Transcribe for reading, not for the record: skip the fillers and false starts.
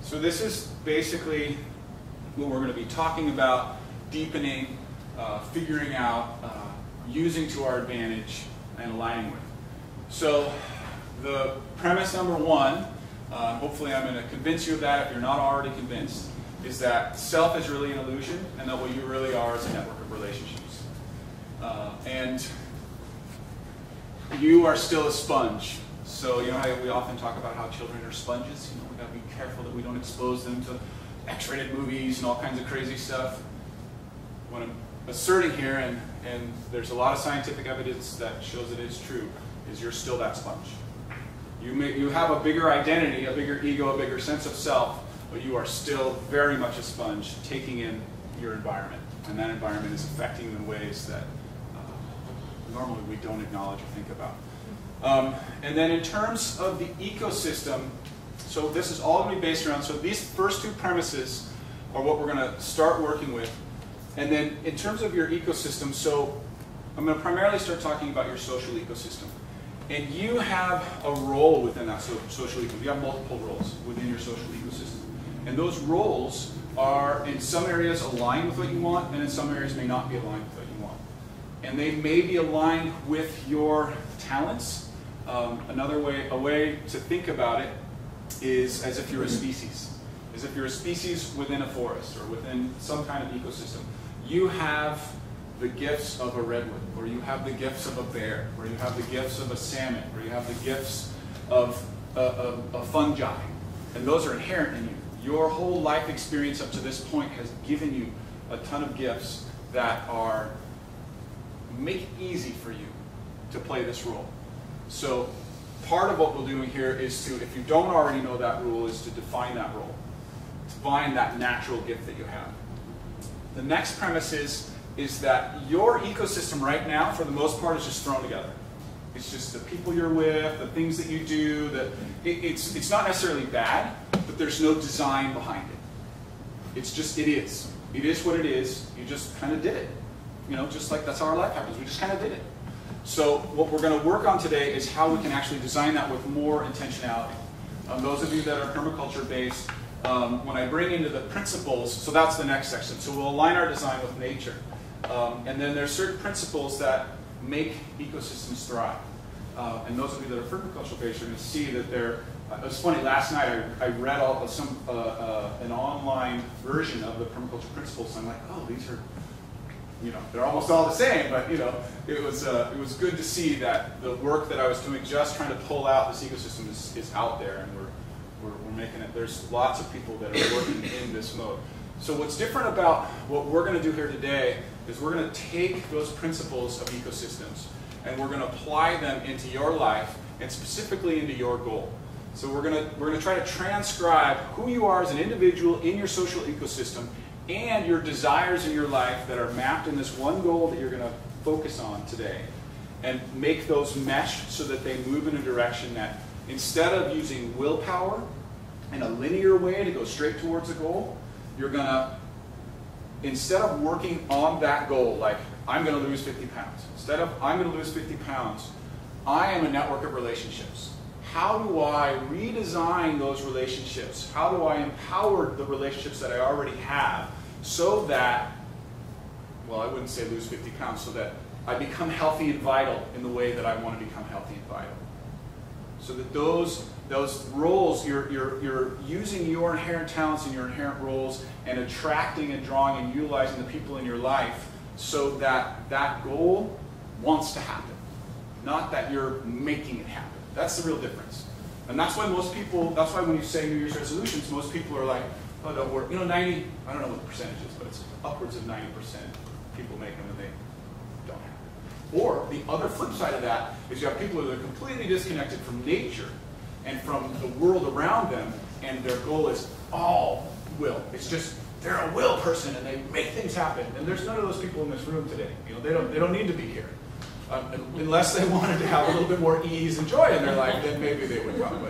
So this is basically what we're going to be talking about, deepening, figuring out, using to our advantage, and aligning with. So the premise number one, hopefully I'm going to convince you of that if you're not already convinced, is that self is really an illusion and that what you really are is a network of relationships. And you are still a sponge. So you know how we often talk about how children are sponges? You know, we got to be careful that we don't expose them to X-rated movies and all kinds of crazy stuff. What I'm asserting here, and there's a lot of scientific evidence that shows that it's true, is you're still that sponge. You have a bigger identity, a bigger ego, a bigger sense of self, but you are still very much a sponge taking in your environment. And that environment is affecting you in ways that normally we don't acknowledge or think about. And then in terms of the ecosystem, so this is all going to be based around, so these first two premises are what we're going to start working with. And then in terms of your ecosystem, so I'm going to primarily start talking about your social ecosystem. And you have a role within that social ecosystem. You have multiple roles within your social ecosystem. And those roles are in some areas aligned with what you want, and in some areas may not be aligned with what you want. And they may be aligned with your talents. A way to think about it is as if you're a species. As if you're a species within a forest or within some kind of ecosystem. You have the gifts of a redwood, or you have the gifts of a bear, or you have the gifts of a salmon, or you have the gifts of a fungi. And those are inherent in you. Your whole life experience up to this point has given you a ton of gifts that make it easy for you to play this role. So part of what we'll do here is to, if you don't already know that rule, is to define that role. Define that natural gift that you have. The next premise is that your ecosystem right now, for the most part, is just thrown together. It's just the people you're with, the things that you do. It's not necessarily bad, but there's no design behind it. It's just, it is. It is what it is. You just kind of did it. You know, just like that's how our life happens. We just kind of did it. So what we're going to work on today is how we can actually design that with more intentionality. Those of you that are permaculture based, when I bring into the principles, so that's the next section. So we'll align our design with nature. And then there's certain principles that make ecosystems thrive. And those of you that are permaculture based are going to see that they're, it was funny, last night I read an online version of the permaculture principles, and I'm like, oh, these are, you know, they're almost all the same, but you know, it was good to see that the work that I was doing, just trying to pull out this ecosystem, is out there, and we're making it. There's lots of people that are working in this mode. So what's different about what we're going to do here today is we're going to take those principles of ecosystems and we're going to apply them into your life and specifically into your goal. So we're going to try to transcribe who you are as an individual in your social ecosystem and your desires in your life that are mapped in this one goal that you're going to focus on today, and make those mesh so that they move in a direction that, instead of using willpower in a linear way to go straight towards a goal, you're going to, instead of working on that goal, like I'm going to lose 50 pounds, instead of I'm going to lose 50 pounds, I am a network of relationships. How do I redesign those relationships? How do I empower the relationships that I already have so that, well, I wouldn't say lose 50 pounds, so that I become healthy and vital in the way that I want to become healthy and vital. So that those roles, you're using your inherent talents and your inherent roles and attracting and drawing and utilizing the people in your life so that that goal wants to happen, not that you're making it happen. That's the real difference. And that's why most people, that's why when you say New Year's resolutions, most people are like, oh, don't work. You know, 90, I don't know what the percentage is, but it's upwards of 90% people make them and they don't have it. Or the other flip side of that is you have people that are completely disconnected from nature and from the world around them, and their goal is all will. It's just, they're a will person and they make things happen. And there's none of those people in this room today. You know, they don't need to be here. Unless they wanted to have a little bit more ease and joy in their life, then maybe they would come.